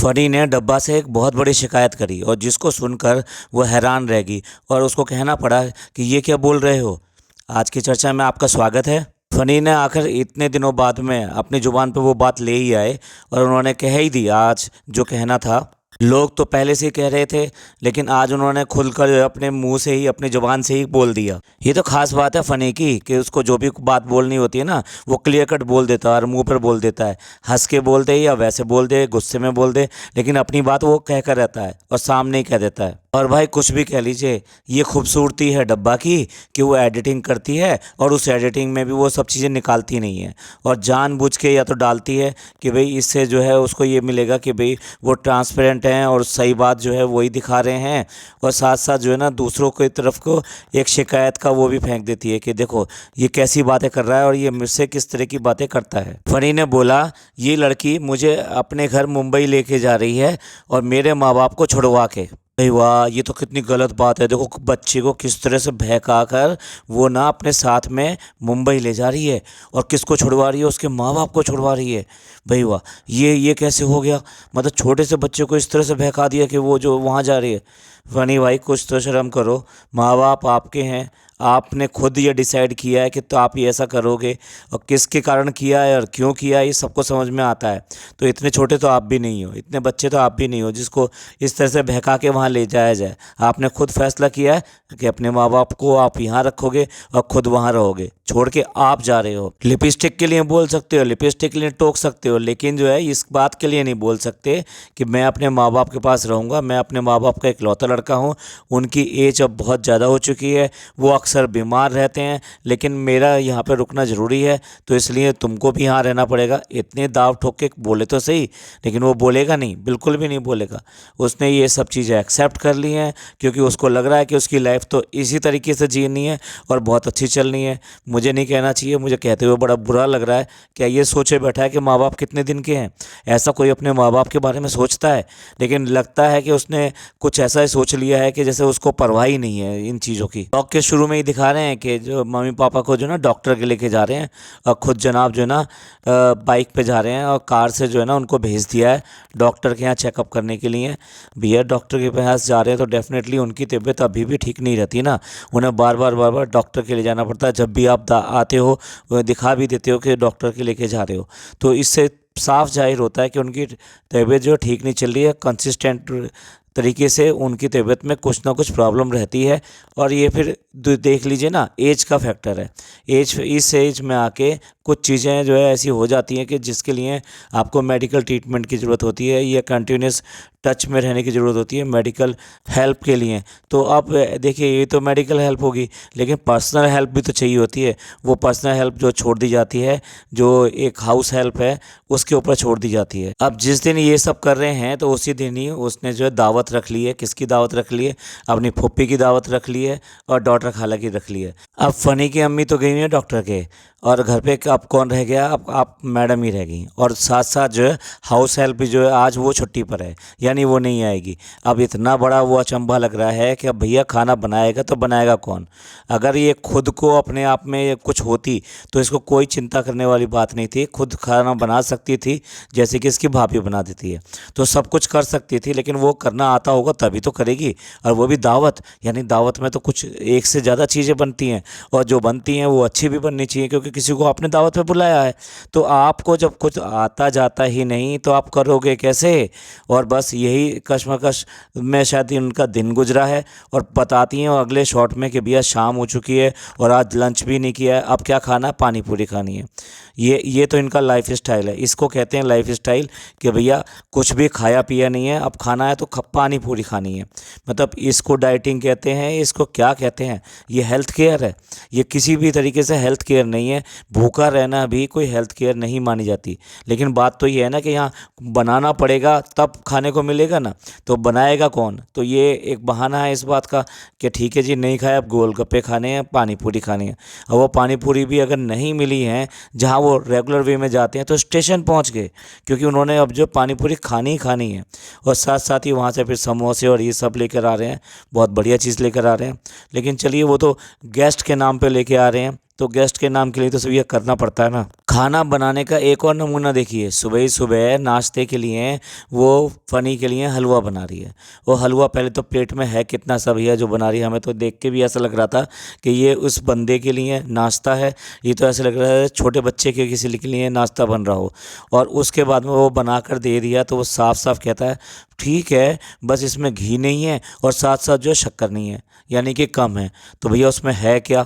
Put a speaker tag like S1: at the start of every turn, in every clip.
S1: Funny ने डब्बा से एक बहुत बड़ी शिकायत करी और जिसको सुनकर वो हैरान रह गई और उसको कहना पड़ा कि ये क्या बोल रहे हो। आज की चर्चा में आपका स्वागत है। फनी ने आखिर इतने दिनों बाद में अपनी ज़ुबान पे वो बात ले ही आए और उन्होंने कह ही दी आज जो कहना था। लोग तो पहले से ही कह रहे थे, लेकिन आज उन्होंने खुलकर अपने मुंह से ही अपनी ज़ुबान से ही बोल दिया। ये तो खास बात है फ़नी की कि उसको जो भी बात बोलनी होती है ना, वो क्लियर कट बोल देता है और मुंह पर बोल देता है। हंस के बोल दे या वैसे बोल दे, गुस्से में बोल दे, लेकिन अपनी बात वो कह कर रहता है और सामने ही कह देता है। और भाई कुछ भी कह लीजिए, ये खूबसूरती है डब्बा की कि वो एडिटिंग करती है और उस एडिटिंग में भी वो सब चीज़ें निकालती नहीं है और जानबूझ के या तो डालती है कि भाई इससे जो है उसको ये मिलेगा कि भाई वो ट्रांसपेरेंट हैं और सही बात जो है वही दिखा रहे हैं, और साथ साथ जो है ना दूसरों की तरफ को एक शिकायत का वो भी फेंक देती है कि देखो ये कैसी बातें कर रहा है और ये मुझसे किस तरह की बातें करता है। फनी ने बोला, ये लड़की मुझे अपने घर मुंबई लेके जा रही है और मेरे माँ बाप को छुड़वा के। अरे वाह, ये तो कितनी गलत बात है। देखो बच्चे को किस तरह से बहका कर वो ना अपने साथ में मुंबई ले जा रही है और किसको छुड़वा रही है, उसके माँ बाप को छुड़वा रही है। भाई वाह, ये कैसे हो गया। मतलब छोटे से बच्चे को इस तरह से बहका दिया कि वो जो वहाँ जा रही है। फनी भाई कुछ तो शर्म करो, माँ बाप आपके हैं, आपने खुद ये डिसाइड किया है कि तो आप ये ऐसा करोगे, और किसके कारण किया है और क्यों किया है ये सबको समझ में आता है। तो इतने छोटे तो आप भी नहीं हो, इतने बच्चे तो आप भी नहीं हो जिसको इस तरह से बहका के वहाँ ले जाया जाए। आपने खुद फैसला किया है कि अपने माँ बाप को आप यहाँ रखोगे और खुद वहाँ रहोगे, छोड़ के आप जा रहे हो। लिपस्टिक के लिए बोल सकते हो, लिपस्टिक के लिए टोक सकते हो, लेकिन जो है इस बात के लिए नहीं बोल सकते कि मैं अपने माँ बाप के पास रहूँगा। मैं अपने माँ बाप का इकलौता लड़का हूँ, उनकी एज अब बहुत ज़्यादा हो चुकी है, वो अक्सर बीमार रहते हैं, लेकिन मेरा यहाँ पे रुकना ज़रूरी है, तो इसलिए तुमको भी यहाँ रहना पड़ेगा। इतने दाव ठोक के बोले तो सही, लेकिन वो बोलेगा नहीं, बिल्कुल भी नहीं बोलेगा। उसने ये सब चीज़ें एक्सेप्ट कर ली हैं क्योंकि उसको लग रहा है कि उसकी लाइफ तो इसी तरीके से जीनी है और बहुत अच्छी चलनी है। मुझे नहीं कहना चाहिए, मुझे कहते हुए बड़ा बुरा लग रहा है। क्या ये सोचे बैठा है कि माँ बाप कितने दिन के हैं? ऐसा कोई अपने माँ बाप के बारे में सोचता है? लेकिन लगता है कि उसने कुछ ऐसा ही सोच लिया है कि जैसे उसको परवाह ही नहीं है इन चीज़ों की। ब्लॉग के शुरू में ही दिखा रहे हैं कि जो मम्मी पापा को जो ना डॉक्टर के लेके जा रहे हैं और खुद जनाब जो है ना बाइक पे जा रहे हैं और कार से जो है ना उनको भेज दिया है डॉक्टर के यहाँ चेकअप करने के लिए। भैया डॉक्टर के पास जा रहे हैं तो डेफिनेटली उनकी तबीयत अभी भी ठीक नहीं रहती ना, उन्हें बार बार डॉक्टर के लिए जाना पड़ता है। जब भी आप आते हो वो दिखा भी देते हो कि डॉक्टर के लेके जा रहे हो, तो इससे साफ जाहिर होता है कि उनकी तबीयत जो ठीक नहीं चल रही है। कंसिस्टेंट तरीके से उनकी तबीयत में कुछ ना कुछ प्रॉब्लम रहती है, और ये फिर देख लीजिए ना, एज का फैक्टर है। इस एज में आके कुछ चीज़ें जो है ऐसी हो जाती हैं कि जिसके लिए आपको मेडिकल ट्रीटमेंट की ज़रूरत होती है या कंटिन्यूस टच में रहने की ज़रूरत होती है मेडिकल हेल्प के लिए। तो आप देखिए, ये तो मेडिकल हेल्प होगी, लेकिन पर्सनल हेल्प भी तो चाहिए होती है। वो पर्सनल हेल्प जो छोड़ दी जाती है, जो एक हाउस हेल्प है, उसके ऊपर छोड़ दी जाती है। अब जिस दिन ये सब कर रहे हैं तो उसी दिन ही उसने जो है दावत रख ली है। किसकी दावत रख ली है? अपनी फुप्पी की दावत रख ली है और डॉक्टर खाला की रख ली है। अब फनी की अम्मी तो गई हुई है डॉक्टर के, और घर पे अब कौन रह गया? अब आप मैडम ही रह गई, और साथ साथ जो है हाउस हेल्प भी जो है आज वो छुट्टी पर है, यानी वो नहीं आएगी। अब इतना बड़ा वो अचंभा लग रहा है कि अब भैया खाना बनाएगा तो बनाएगा कौन? अगर ये खुद को अपने आप में कुछ होती तो इसको कोई चिंता करने वाली बात नहीं थी। खुद खाना बना सकती थी, जैसे कि इसकी भाभी बना देती है, तो सब कुछ कर सकती थी। लेकिन वो करना आता होगा तभी तो करेगी, और वो भी दावत। यानी दावत में तो कुछ एक से ज़्यादा चीज़ें बनती हैं, और जो बनती हैं वो अच्छी भी बननी चाहिए, क्योंकि किसी को आपने दावत पे बुलाया है। तो आपको जब कुछ आता जाता ही नहीं तो आप करोगे कैसे? और बस यही कश्मकश में शायद उनका दिन गुजरा है, और बताती हैं अगले शॉट में कि भैया शाम हो चुकी है और आज लंच भी नहीं किया है, अब क्या खाना है? पानी पूरी खानी है। ये तो इनका लाइफ स्टाइल है। इसको कहते हैं लाइफ स्टाइल कि भैया कुछ भी खाया पिया नहीं है, अब खाना है तो पानी पूरी खानी है। मतलब इसको डाइटिंग कहते हैं, इसको क्या कहते हैं? ये हेल्थ केयर है। ये किसी भी तरीके से हेल्थ केयर नहीं है। भूखा रहना भी कोई हेल्थ केयर नहीं मानी जाती। लेकिन बात तो ये है ना कि यहाँ बनाना पड़ेगा तब खाने को मिलेगा ना, तो बनाएगा कौन? तो ये एक बहाना है इस बात का कि ठीक है जी, नहीं खाया, अब गोलगप्पे खाने हैं, पानी पूरी खानी है। और वो पानी पूरी भी अगर नहीं मिली है जहाँ वो रेगुलर वे में जाते हैं तो स्टेशन पहुँच गए, क्योंकि उन्होंने अब जो पानी पूरी खानी ही खानी है। और साथ साथ ही वहाँ से फिर समोसे और ये सब लेकर आ रहे हैं, बहुत बढ़िया चीज़ लेकर आ रहे हैं। लेकिन चलिए, वो तो गेस्ट के नाम पे लेके आ रहे हैं, तो गेस्ट के नाम के लिए तो सब ये करना पड़ता है ना। खाना बनाने का एक और नमूना देखिए, सुबह ही सुबह नाश्ते के लिए वो फ़नी के लिए हलवा बना रही है। वो हलवा पहले तो प्लेट में है कितना सा भैया जो बना रही है, हमें तो देख के भी ऐसा लग रहा था कि ये उस बंदे के लिए नाश्ता है। ये तो ऐसे लग रहा है छोटे बच्चे के किसी के लिए नाश्ता बन रहा हो। और उसके बाद में वो बना कर दे दिया तो वो साफ साफ कहता है ठीक है, बस इसमें घी नहीं है और साथ साथ जो है शक्कर नहीं है, यानी कि कम है। तो भैया उसमें है क्या?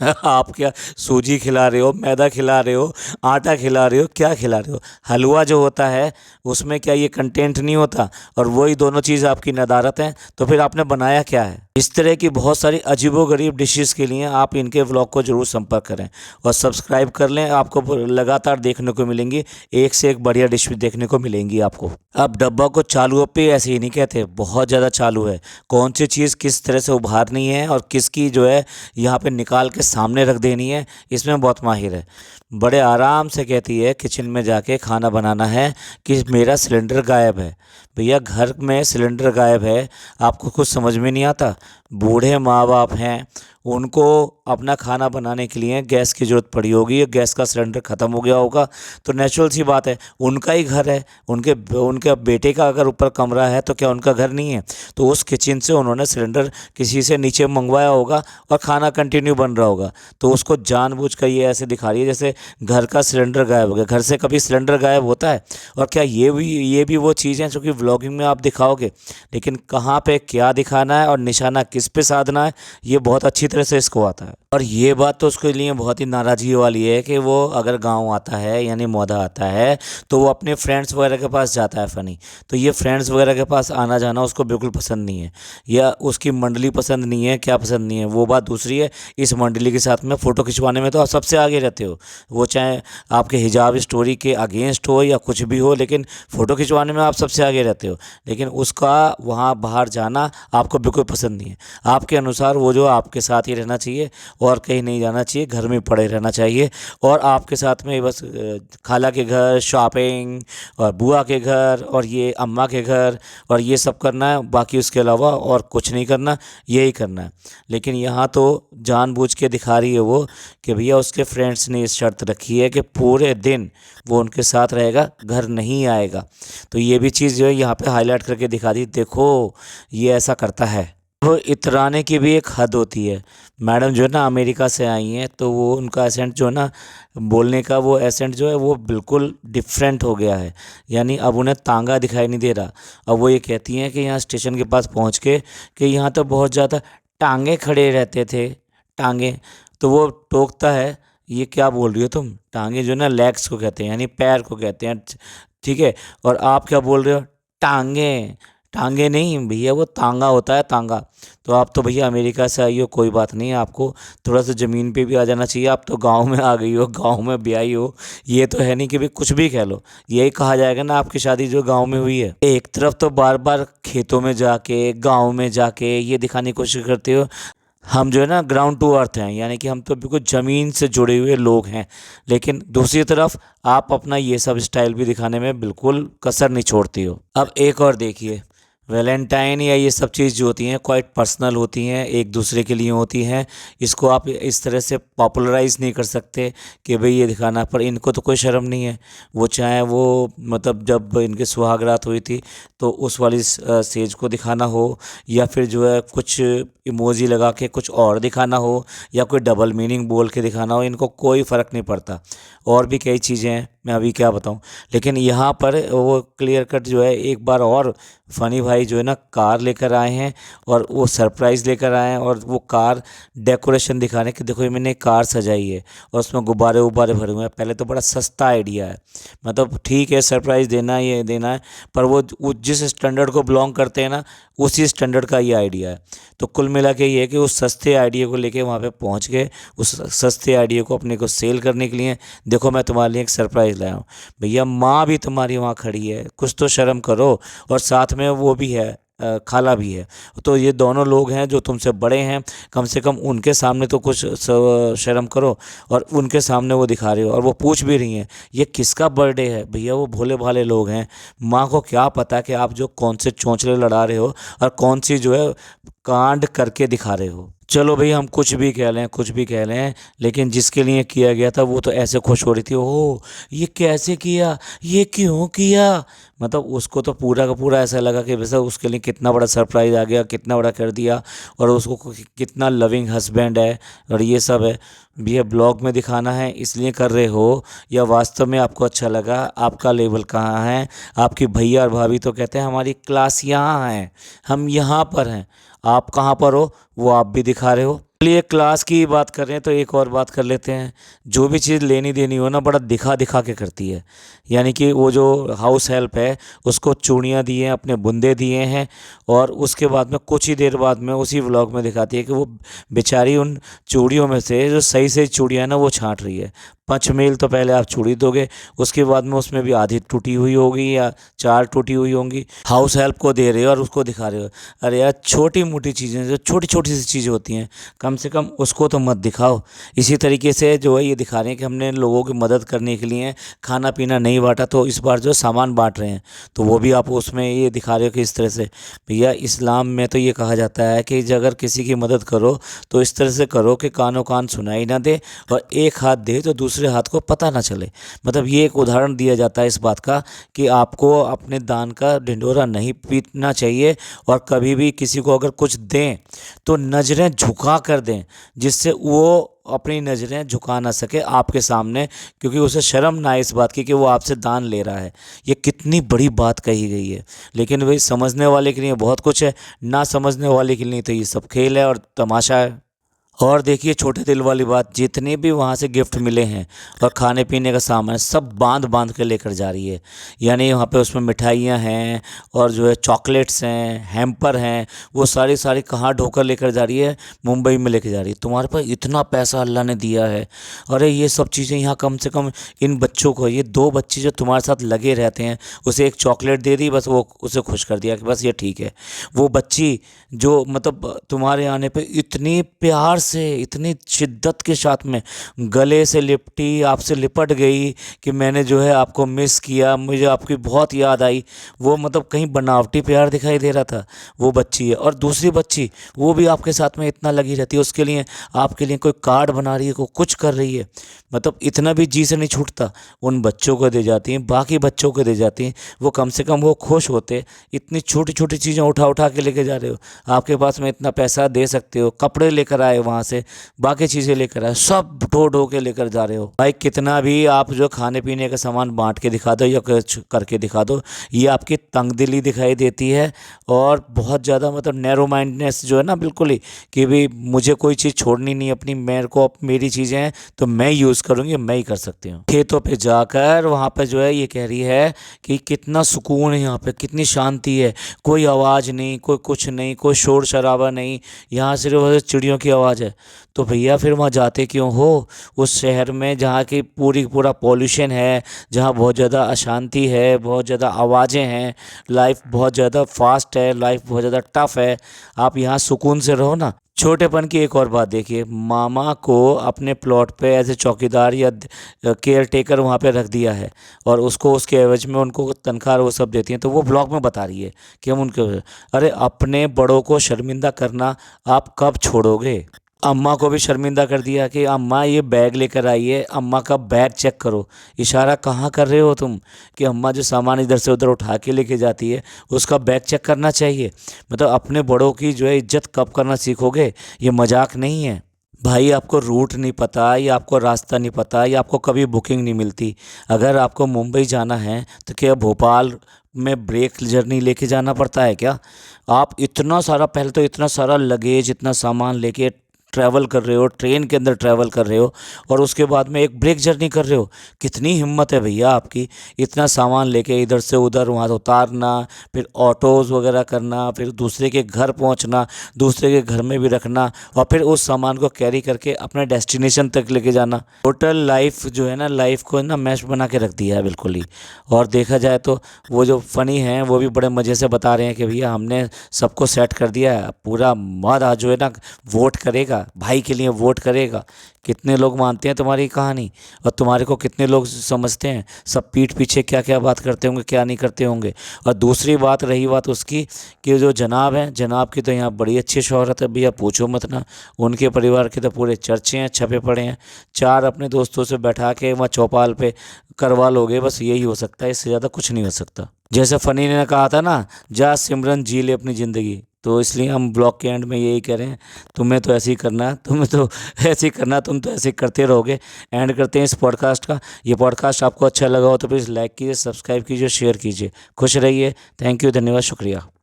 S1: आप क्या सूजी खिला रहे हो, मैदा खिला रहे हो, आटा खिला रहे हो, क्या खिला रहे हो? हलवा जो होता है उसमें क्या ये कंटेंट नहीं होता? और वही दोनों चीज़ आपकी नदारत है, तो फिर आपने बनाया क्या है? इस तरह की बहुत सारी अजीबोगरीब डिशेस के लिए आप इनके व्लॉग को जरूर संपर्क करें और सब्सक्राइब कर लें। आपको लगातार देखने को मिलेंगी, एक से एक बढ़िया डिश भी देखने को मिलेंगी आपको। अब डब्बा को चालू पे ऐसे ही नहीं कहते, बहुत ज़्यादा चालू है। कौन सी चीज़ किस तरह से उभारनी है और किसकी जो है यहाँ पे निकाल के सामने रख देनी है, इसमें बहुत माहिर है। बड़े आराम से कहती है किचन में जाके खाना बनाना है कि मेरा सिलेंडर गायब है। भैया घर में सिलेंडर गायब है, आपको कुछ समझ में नहीं आता? बूढ़े माँ बाप हैं, उनको अपना खाना बनाने के लिए गैस की ज़रूरत पड़ी होगी, गैस का सिलेंडर ख़त्म हो गया होगा, तो नेचुरल सी बात है, उनका ही घर है, उनके बेटे का अगर ऊपर कमरा है तो क्या उनका घर नहीं है? तो उस किचन से उन्होंने सिलेंडर किसी से नीचे मंगवाया होगा और खाना कंटिन्यू बन रहा होगा। तो उसको जानबूझ कर ये ऐसे दिखा रही है जैसे घर का सिलेंडर गायब हो गया। घर से कभी सिलेंडर गायब होता है? और क्या ये भी वो चीज़ें जो कि व्लॉगिंग में आप दिखाओगे, लेकिन कहाँ पे क्या दिखाना है और निशाना किस पे साधना है, ये बहुत अच्छी तरह से इसको आता है। और ये बात तो उसके लिए बहुत ही नाराज़गी वाली है कि वो अगर गांव आता है यानी मौधा आता है तो वो अपने फ्रेंड्स वगैरह के पास जाता है फ़नी। तो ये फ्रेंड्स वगैरह के पास आना जाना उसको बिल्कुल पसंद नहीं है, या उसकी मंडली पसंद नहीं है, क्या पसंद नहीं है वो बात दूसरी है। इस मंडली के साथ में फ़ोटो खिंचवाने में तो आप सबसे आगे रहते हो, वो चाहे आपके हिजाब स्टोरी के अगेंस्ट हो या कुछ भी हो, लेकिन फ़ोटो खिंचवाने में आप सबसे आगे रहते हो। लेकिन उसका वहाँ बाहर जाना आपको बिल्कुल पसंद नहीं है। आपके अनुसार वो जो आपके साथ ही रहना चाहिए और कहीं नहीं जाना चाहिए, घर में पड़े रहना चाहिए। और आपके साथ में बस खाला के घर, शॉपिंग और बुआ के घर और ये अम्मा के घर और ये सब करना है, बाकी उसके अलावा और कुछ नहीं करना, यही करना है। लेकिन यहाँ तो जानबूझ के दिखा रही है वो कि भैया उसके फ्रेंड्स ने इस शर्त रखी है कि पूरे दिन वो उनके साथ रहेगा, घर नहीं आएगा। तो ये भी चीज़ जो है यहाँ पे हाईलाइट करके दिखा दी, देखो ये ऐसा करता है। वो इतराने की भी एक हद होती है। मैडम जो है ना अमेरिका से आई हैं, तो वो उनका एसेंट जो है ना, बोलने का वो एसेंट जो है वो बिल्कुल डिफरेंट हो गया है, यानी अब उन्हें तांगा दिखाई नहीं दे रहा। अब वो ये कहती हैं कि यहाँ स्टेशन के पास पहुँच के कि यहाँ तो बहुत ज़्यादा टांगे खड़े रहते थे, टांगे। तो वो टोकता है, ये क्या बोल रही हो तुम? टांगे जो है ना लेग्स को कहते हैं, यानी पैर को कहते हैं, ठीक है। और आप क्या बोल रहे हो? टांगे, टांगे नहीं भैया, वो तांगा होता है, तांगा। तो आप तो भैया अमेरिका से आई हो, कोई बात नहीं है, आपको थोड़ा सा ज़मीन पे भी आ जाना चाहिए। आप तो गांव में आ गई हो, गांव में ब्याही हो, ये तो है नहीं कि भाई कुछ भी कह लो, यही कहा जाएगा ना आपकी शादी जो गांव में हुई है। एक तरफ तो बार बार खेतों में जाके, गाँव में जाके ये दिखाने की कोशिश करते हो हम जो है ना ग्राउंड टू अर्थ हैं, यानी कि हम तो बिल्कुल ज़मीन से जुड़े हुए लोग हैं। लेकिन दूसरी तरफ आप अपना ये सब स्टाइल भी दिखाने में बिल्कुल कसर नहीं छोड़ती हो। अब एक और देखिए, वैलेंटाइन या ये सब चीज़ जो होती हैं क्वाइट पर्सनल होती हैं, एक दूसरे के लिए होती हैं। इसको आप इस तरह से पॉपुलराइज़ नहीं कर सकते कि भाई ये दिखाना, पर इनको तो कोई शर्म नहीं है। वो चाहे वो मतलब जब इनके सुहागरात हुई थी तो उस वाली सेज को दिखाना हो, या फिर जो है कुछ इमोजी लगा के कुछ और दिखाना हो, या कोई डबल मीनिंग बोल के दिखाना हो, इनको कोई फ़र्क नहीं पड़ता। और भी कई चीज़ें हैं, मैं अभी क्या बताऊं। लेकिन यहाँ पर वो क्लियर कट जो है, एक बार और फ़नी भाई जो है ना कार लेकर आए हैं और वो सरप्राइज़ लेकर आए हैं, और वो कार डेकोरेशन दिखा रहे हैं कि देखो ये मैंने कार सजाई है और उसमें गुब्बारे उब्बारे भरे हुए हैं। पहले तो बड़ा सस्ता आइडिया है, मतलब ठीक है सरप्राइज़ देना है, ये देना है, पर वो जिस स्टैंडर्ड को बिलोंग करते हैं ना, उसी स्टैंडर्ड का ये आइडिया है। तो कुल मिला के ये है कि उस सस्ते आइडिया को लेके वहाँ पे पहुँच गए, उस सस्ते आइडिया को अपने को सेल करने के लिए, देखो मैं तुम्हारे लिए एक सरप्राइज़ लाया हूँ। भैया माँ भी तुम्हारी वहाँ खड़ी है, कुछ तो शर्म करो। और साथ में वो भी है, खाला भी है। तो ये दोनों लोग हैं जो तुमसे बड़े हैं, कम से कम उनके सामने तो कुछ शर्म करो। और उनके सामने वो दिखा रहे हो, और वो पूछ भी रही हैं ये किसका बर्थडे है। भैया वो भोले भाले लोग हैं, माँ को क्या पता कि आप जो कौन से चोंचले लड़ा रहे हो और कौन सी जो है कांड करके दिखा रहे हो। चलो भाई, हम कुछ भी कह लें, कुछ भी कह लें, लेकिन जिसके लिए किया गया था वो तो ऐसे खुश हो रही थी, ओह ये कैसे किया, ये क्यों किया। मतलब उसको तो पूरा का पूरा ऐसा लगा कि वैसा उसके लिए कितना बड़ा सरप्राइज़ आ गया, कितना बड़ा कर दिया, और उसको कितना लविंग हस्बैंड है और ये सब है। ये ब्लॉग में दिखाना है इसलिए कर रहे हो, या वास्तव में आपको अच्छा लगा। आपका लेवल कहाँ है, आपकी भैया और भाभी तो कहते हैं हमारी क्लास यहाँ है, हम यहाँ पर हैं, आप कहाँ पर हो वो आप भी दिखा रहे हो। चलिए, क्लास की बात कर रहे हैं तो एक और बात कर लेते हैं। जो भी चीज़ लेनी देनी हो ना, बड़ा दिखा दिखा के करती है। यानी कि वो जो हाउस हेल्प है उसको चूड़ियाँ दिए हैं, अपने बुंदे दिए हैं, और उसके बाद में कुछ ही देर बाद में उसी व्लॉग में दिखाती है कि वो बेचारी उन चूड़ियों में से जो सही सही चूड़ियाँ हैं ना वो छाँट रही है। पंचमेल तो पहले आप चूड़ी दोगे, उसके बाद में उसमें भी आधी टूटी हुई होगी या चार टूटी हुई होंगी, हाउस हेल्प को दे रहे हो और उसको दिखा रहे हो। अरे यार, छोटी मोटी चीज़ें जो छोटी छोटी सी चीज़ें होती हैं, कम से कम उसको तो मत दिखाओ। इसी तरीके से जो है ये दिखा रहे हैं कि हमने लोगों की मदद करने के लिए खाना पीना नहीं बांटा, तो इस बार जो सामान बांट रहे हैं तो वो भी आप उसमें ये दिखा रहे हो कि इस तरह से। भैया, इस्लाम में तो ये कहा जाता है कि अगर किसी की मदद करो तो इस तरह से करो कि कानों कान सुनाई ना दे, और एक हाथ दे तो दूसरे हाथ को पता ना चले। मतलब ये एक उदाहरण दिया जाता है इस बात का कि आपको अपने दान का ढिंढोरा नहीं पीटना चाहिए, और कभी भी किसी को अगर कुछ दें तो नज़रें झुका कर दें, जिससे वो अपनी नज़रें झुका ना सके आपके सामने, क्योंकि उसे शर्म ना आए इस बात की कि वो आपसे दान ले रहा है। ये कितनी बड़ी बात कही गई है। लेकिन वही समझने वाले के लिए बहुत कुछ है, ना समझने वाले के लिए तो ये सब खेल है और तमाशा है। और देखिए, छोटे दिल वाली बात, जितने भी वहाँ से गिफ्ट मिले हैं और खाने पीने का सामान सब बांध बांध के लेकर जा रही है। यानी वहाँ पे उसमें मिठाइयाँ हैं और जो है चॉकलेट्स हैं, हैम्पर हैं, वो सारी सारी कहाँ ढोकर लेकर जा रही है, मुंबई में लेकर जा रही है। तुम्हारे पास इतना पैसा अल्लाह ने दिया है, अरे ये सब चीज़ें यहाँ कम से कम इन बच्चों को, ये दो बच्चे जो तुम्हारे साथ लगे रहते हैं, उसे एक चॉकलेट दे दी बस, वो उसे खुश कर दिया कि बस ये ठीक है। वो बच्ची जो मतलब तुम्हारे आने पे इतनी प्यार से, इतनी शिद्दत के साथ में गले से लिपटी, आपसे लिपट गई कि मैंने जो है आपको मिस किया, मुझे आपकी बहुत याद आई, वो मतलब कहीं बनावटी प्यार दिखाई दे रहा था, वो बच्ची है। और दूसरी बच्ची वो भी आपके साथ में इतना लगी रहती है, उसके लिए आपके लिए कोई कार्ड बना रही है, कोई कुछ कर रही है, मतलब इतना भी जी से नहीं छूटता। उन बच्चों को दे जाती हैं, बाकी बच्चों को दे जाती हैं, वो कम से कम वो खुश होते। इतनी छोटी छोटी चीज़ें उठा उठा के लेके जा रहे हो, आपके पास में इतना पैसा दे सकते हो, कपड़े लेकर आए वहाँ से, बाकी चीज़ें लेकर आए, सब ढो ढो के लेकर जा रहे हो। भाई, कितना भी आप जो खाने पीने का सामान बांट के दिखा दो या कुछ करके दिखा दो, ये आपकी तंगदिली दिखाई देती है, और बहुत ज़्यादा मतलब नैरो माइंडनेस जो है ना, बिल्कुल ही कि भाई मुझे कोई चीज़ छोड़नी नहीं अपनी, मेरे को मेरी चीज़ें हैं तो मैं यूज़ करूँगी, मैं ही कर सकती हूँ। खेतों पे जाकर वहाँ पे जो है ये कह रही है कि कितना सुकून है यहाँ पे, कितनी शांति है, कोई आवाज़ नहीं, कोई कुछ नहीं, कोई शोर शराबा नहीं, यहाँ सिर्फ चिड़ियों की आवाज़ है। तो भैया फिर वहाँ जाते क्यों हो, उस शहर में जहाँ की पूरा पॉल्यूशन है, जहाँ बहुत ज़्यादा अशांति है, बहुत ज़्यादा आवाज़ें हैं, लाइफ बहुत ज़्यादा फास्ट है, लाइफ बहुत ज़्यादा टफ है, आप यहाँ सुकून से रहो ना। छोटेपन की एक और बात देखिए, मामा को अपने प्लॉट पे एज ए चौकीदार या केयर टेकर वहाँ पे रख दिया है, और उसको उसके एवज में उनको तनख्वाह वो सब देती हैं, तो वो ब्लॉग में बता रही है कि हम उनके, अरे अपने बड़ों को शर्मिंदा करना आप कब छोड़ोगे। अम्मा को भी शर्मिंदा कर दिया कि अम्मा ये बैग लेकर आइए, अम्मा का बैग चेक करो। इशारा कहाँ कर रहे हो तुम कि अम्मा जो सामान इधर से उधर उठा के लेके जाती है उसका बैग चेक करना चाहिए। मतलब अपने बड़ों की जो है इज्जत कब करना सीखोगे, ये मजाक नहीं है। भाई, आपको रूट नहीं पता, या आपको रास्ता नहीं पता, या आपको कभी बुकिंग नहीं मिलती। अगर आपको मुंबई जाना है तो क्या भोपाल में ब्रेक जर्नी लेके जाना पड़ता है क्या? आप इतना सारा, पहले तो इतना सारा लगेज, इतना सामान लेके ट्रैवल कर रहे हो, ट्रेन के अंदर ट्रैवल कर रहे हो, और उसके बाद में एक ब्रेक जर्नी कर रहे हो। कितनी हिम्मत है भैया आपकी, इतना सामान लेके इधर से उधर वहाँ उतारना, फिर ऑटोज़ वगैरह करना, फिर दूसरे के घर पहुँचना, दूसरे के घर में भी रखना, और फिर उस सामान को कैरी करके अपने डेस्टिनेशन तक लेके जाना। टोटल लाइफ जो है ना, लाइफ को ना मैश बना के रख दिया है बिल्कुल ही। और देखा जाए तो वो जो फ़नी हैं वो भी बड़े मज़े से बता रहे हैं कि भैया हमने सबको सेट कर दिया है, पूरा मद आज जो है ना वोट करेगा, भाई के लिए वोट करेगा। कितने लोग मानते हैं तुम्हारी कहानी, और तुम्हारे को कितने लोग समझते हैं, सब पीठ पीछे क्या क्या बात करते होंगे, क्या नहीं करते होंगे। और दूसरी बात रही बात उसकी कि जो जनाब हैं, जनाब की तो यहाँ बड़ी अच्छी शोहरत है भैया, पूछो मत ना। उनके परिवार के तो पूरे चर्चे हैं, छपे पड़े हैं। 4 अपने दोस्तों से बैठा के वहाँ चौपाल पे करवा लोगे, बस यही हो सकता है, इससे ज़्यादा कुछ नहीं हो सकता। जैसे फ़नी ने कहा था ना, जा सिमरन जी ले अपनी ज़िंदगी, तो इसलिए हम ब्लॉग के एंड में यही कह रहे हैं, तुम्हें तो ऐसे ही करना है, तुम्हें तो ऐसे ही करना, तुम तो ऐसे ही करते रहोगे। एंड करते हैं इस पॉडकास्ट का। ये पॉडकास्ट आपको अच्छा लगा हो तो प्लीज़ लाइक कीजिए, सब्सक्राइब कीजिए, शेयर कीजिए। खुश रहिए। थैंक यू, धन्यवाद, शुक्रिया।